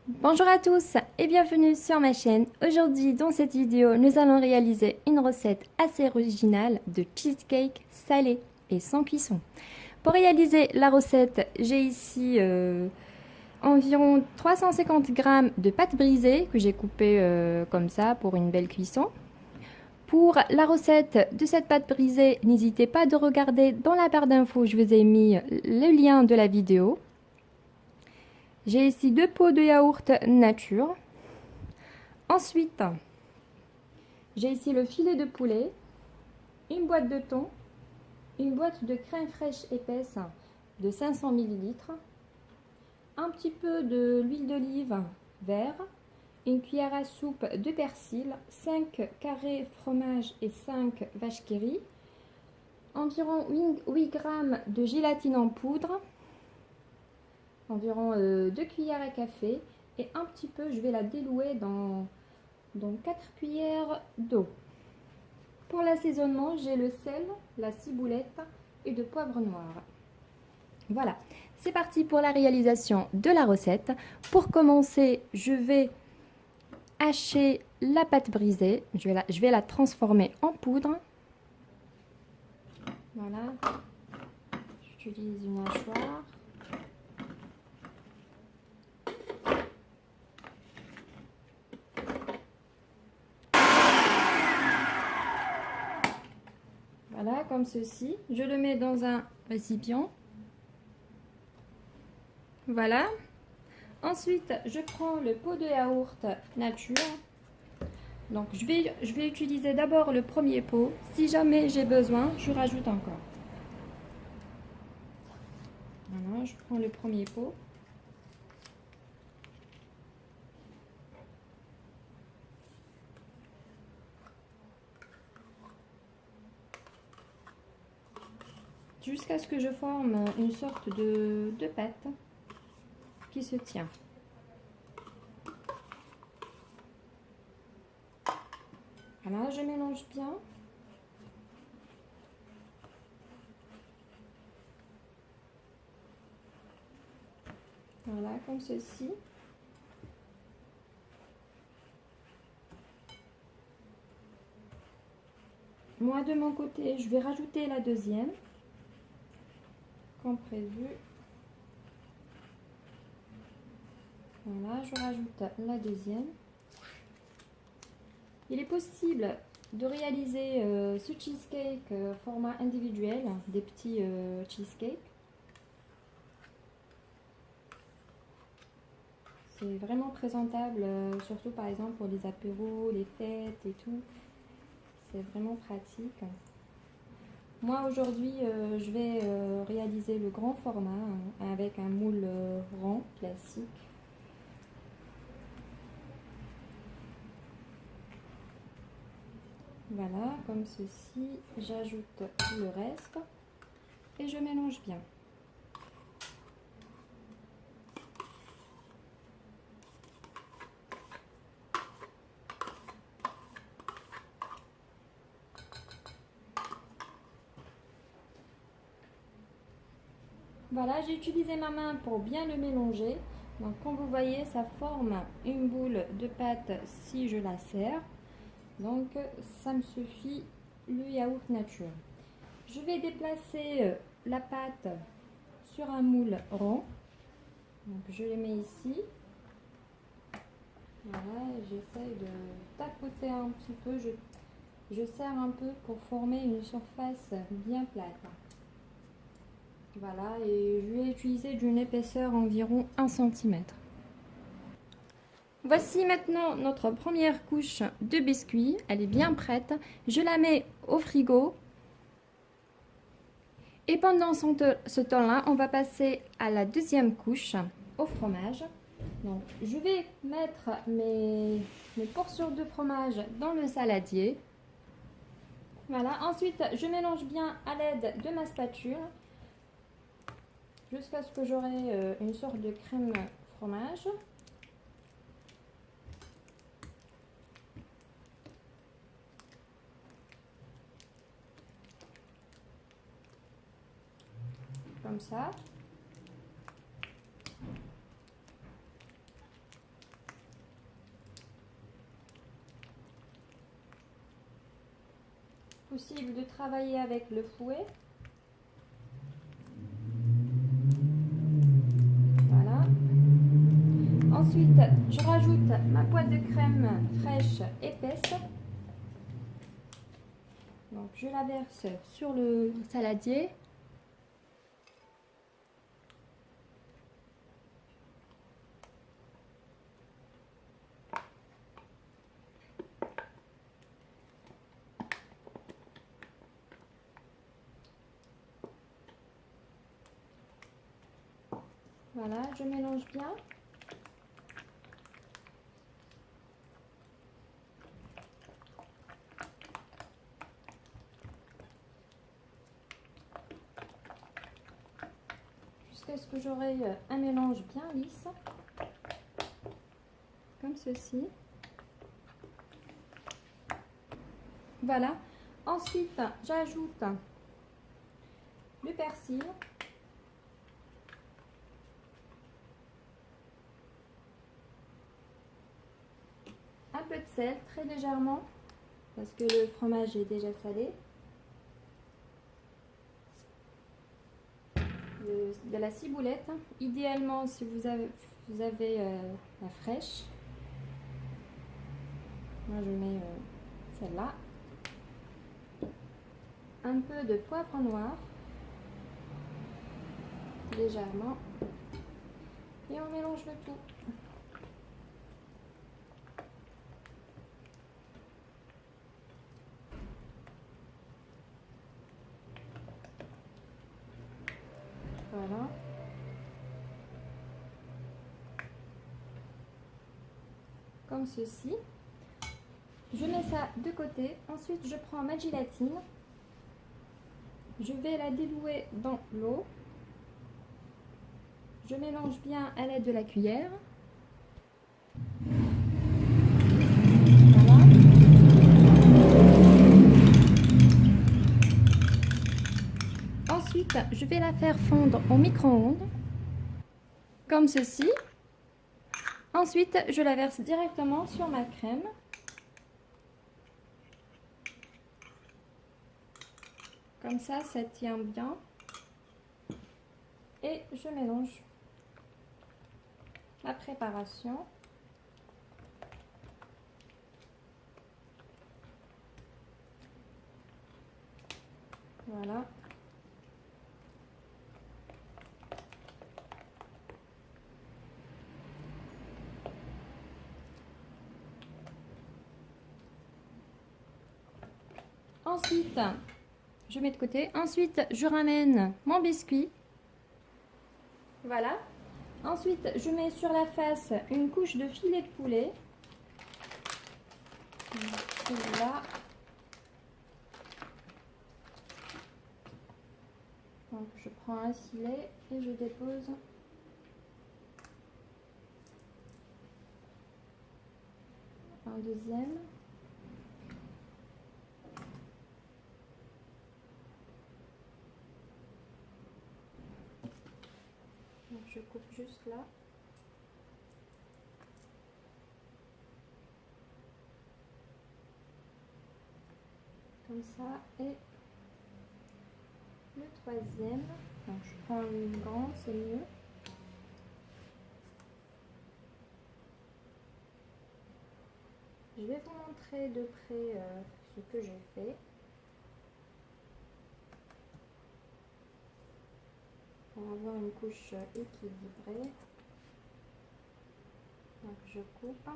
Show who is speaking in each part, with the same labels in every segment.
Speaker 1: Bonjour à tous et bienvenue sur ma chaîne. Aujourd'hui dans cette vidéo nous allons réaliser une recette assez originale de cheesecake salé et sans cuisson. Pour réaliser la recette, j'ai ici environ 350 g de pâte brisée que j'ai coupée comme ça pour une belle cuisson. Pour la recette de cette pâte brisée, n'hésitez pas de regarder dans la barre d'infos, je vous ai mis le lien de la vidéo. J'ai ici 2 pots de yaourt nature. Ensuite, j'ai ici le filet de poulet, une boîte de thon, une boîte de crème fraîche épaisse de 500 ml, un petit peu de l'huile d'olive vert, une cuillère à soupe de persil, 5 carrés fromage et 5 vaches qui rient, environ 8 g de gélatine en poudre, environ 2 cuillères à café et un petit peu, je vais la délouer dans 4 cuillères d'eau. Pour l'assaisonnement, j'ai le sel, la ciboulette et de poivre noir. Voilà, c'est parti pour la réalisation de la recette. Pour commencer, je vais hacher la pâte brisée. Je vais la transformer en poudre. Voilà, j'utilise une hachoir. Voilà, comme ceci. Je le mets dans un récipient. Voilà. Ensuite, je prends le pot de yaourt nature. Donc, je vais utiliser d'abord le premier pot. Si jamais j'ai besoin, je rajoute encore. Voilà, je prends le premier pot. Jusqu'à ce que je forme une sorte de pâte qui se tient. Voilà, je mélange bien. Voilà, comme ceci. Moi, de mon côté, je vais rajouter la deuxième, comme prévu. Voilà, je rajoute la deuxième. Il est possible de réaliser ce cheesecake format individuel, des petits cheesecakes. C'est vraiment présentable, surtout par exemple pour les apéros, les fêtes et tout. C'est vraiment pratique. Moi aujourd'hui, je vais réaliser le grand format avec un moule rond classique. Voilà, comme ceci, j'ajoute le reste et je mélange bien. Voilà, j'ai utilisé ma main pour bien le mélanger. Donc comme vous voyez, ça forme une boule de pâte si je la serre. Donc ça me suffit le yaourt nature. Je vais déplacer la pâte sur un moule rond. Donc je le mets ici. Voilà, j'essaye de tapoter un petit peu. Je serre un peu pour former une surface bien plate. Voilà, et je vais utiliser d'une épaisseur environ 1 cm. Voici maintenant notre première couche de biscuits. Elle est bien prête. Je la mets au frigo. Et pendant ce temps-là, on va passer à la deuxième couche, au fromage. Donc, je vais mettre mes portions de fromage dans le saladier. Voilà, ensuite, je mélange bien à l'aide de ma spatule jusqu'à ce que j'aurai une sorte de crème fromage. Comme ça. possible de travailler avec le fouet. Voilà. Ensuite, je rajoute ma boîte de crème fraîche épaisse. Donc, je la verse sur le saladier. Voilà, je mélange bien. Jusqu'à ce que j'aurai un mélange bien lisse. Comme ceci. Voilà. Ensuite, j'ajoute le persil. Un peu de sel, très légèrement, parce que le fromage est déjà salé. De la ciboulette, idéalement si vous avez la fraîche. Moi je mets celle-là. Un peu de poivre noir, légèrement, et on mélange le tout. Voilà. Comme ceci. Je mets ça de côté. Ensuite, je prends ma gélatine. Je vais la diluer dans l'eau. Je mélange bien à l'aide de la cuillère. Voilà. Ensuite, je vais la faire fondre au micro-ondes. Comme ceci. Ensuite, je la verse directement sur ma crème. Comme ça tient bien. Et je mélange la préparation. Voilà. Ensuite, je mets de côté. Ensuite, je ramène mon biscuit. Voilà. Ensuite, je mets sur la face une couche de filet de poulet. Là. Donc, je prends un filet et je dépose un deuxième. Donc, je coupe juste là. Comme ça. Et le troisième. Donc, je prends une grande, c'est mieux. Je vais vous montrer de près ce que j'ai fait. Pour avoir une couche équilibrée. Donc je coupe.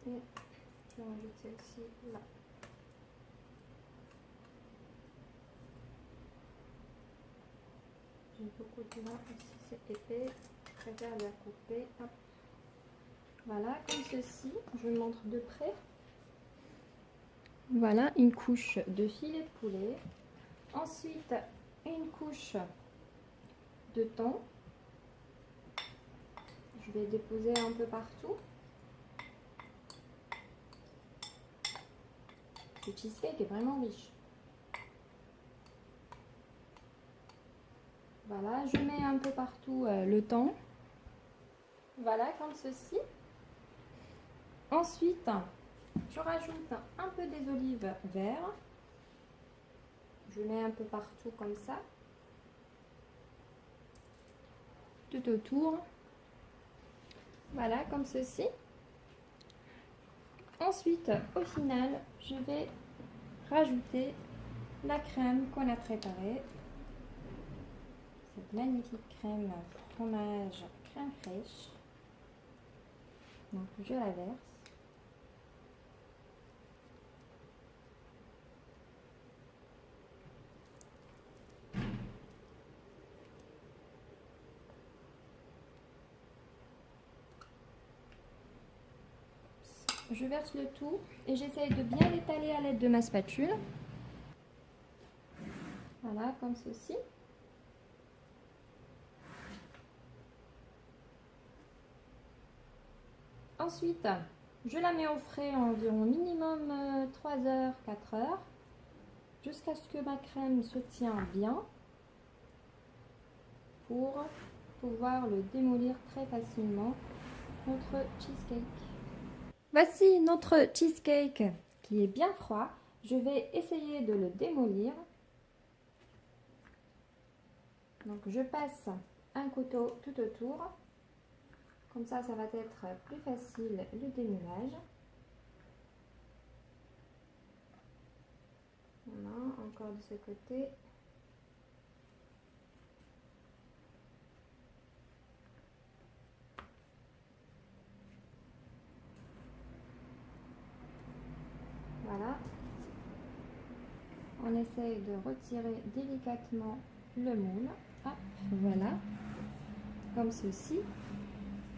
Speaker 1: Et je vais enlever celle-ci là. J'ai beaucoup de là, si c'est épais, je préfère la couper. Hop. Voilà, comme ceci, je vous montre de près. Voilà, une couche de filet de poulet. Ensuite, une couche de thon. Je vais déposer un peu partout. Ce cheesecake est vraiment riche. Voilà, je mets un peu partout le thon. Voilà, comme ceci. Ensuite, je rajoute un peu des olives vertes. Je mets un peu partout comme ça. Tout autour. Voilà, comme ceci. Ensuite, au final, je vais rajouter la crème qu'on a préparée. Cette magnifique crème fromage crème fraîche. Donc je la verse. Je verse le tout et j'essaye de bien l'étaler à l'aide de ma spatule. Voilà, comme ceci. Ensuite, je la mets au frais environ minimum 3 heures, 4 heures, jusqu'à ce que ma crème se tienne bien pour pouvoir le démolir très facilement, notre cheesecake. Voici notre cheesecake qui est bien froid. Je vais essayer de le démolir. Donc je passe un couteau tout autour. Comme ça va être plus facile le démoulage. Voilà, encore de ce côté. Voilà. On essaye de retirer délicatement le moule. Hop, voilà. Comme ceci.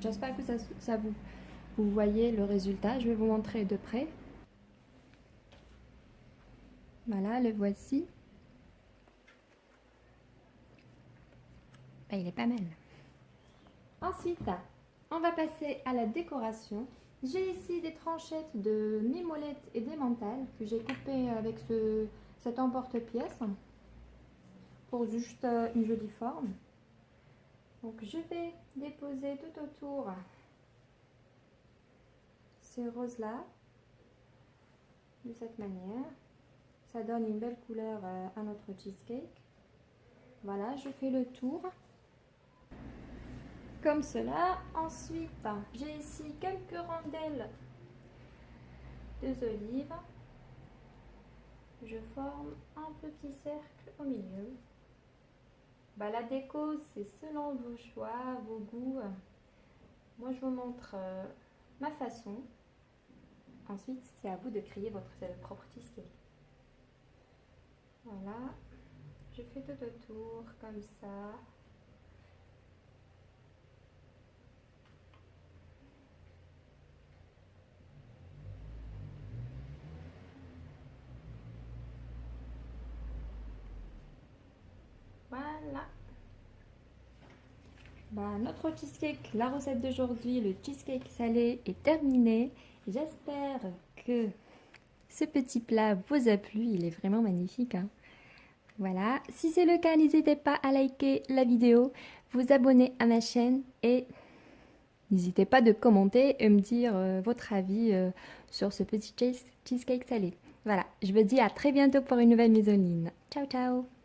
Speaker 1: J'espère que ça vous voyez le résultat. Je vais vous montrer de près. Voilà, le voici. Ben, il est pas mal. Ensuite, on va passer à la décoration. J'ai ici des tranchettes de mimolette et d'emmental que j'ai coupées avec cet emporte-pièce pour juste une jolie forme. Donc je vais déposer tout autour ces roses-là de cette manière. Ça donne une belle couleur à notre cheesecake. Voilà, je fais le tour. Comme cela. Ensuite, j'ai ici quelques rondelles d'olives. Je forme un petit cercle au milieu. La déco, c'est selon vos choix, vos goûts. Moi, je vous montre ma façon. Ensuite, c'est à vous de créer votre propre cheesecake. Voilà. Je fais tout autour, comme ça. Voilà. Notre cheesecake, la recette d'aujourd'hui, le cheesecake salé est terminée. J'espère que ce petit plat vous a plu. Il est vraiment magnifique, hein. Voilà. Si c'est le cas, n'hésitez pas à liker la vidéo, vous abonner à ma chaîne et n'hésitez pas de commenter et me dire votre avis sur ce petit cheesecake salé. Voilà. Je vous dis à très bientôt pour une nouvelle mise en ligne. Ciao, ciao!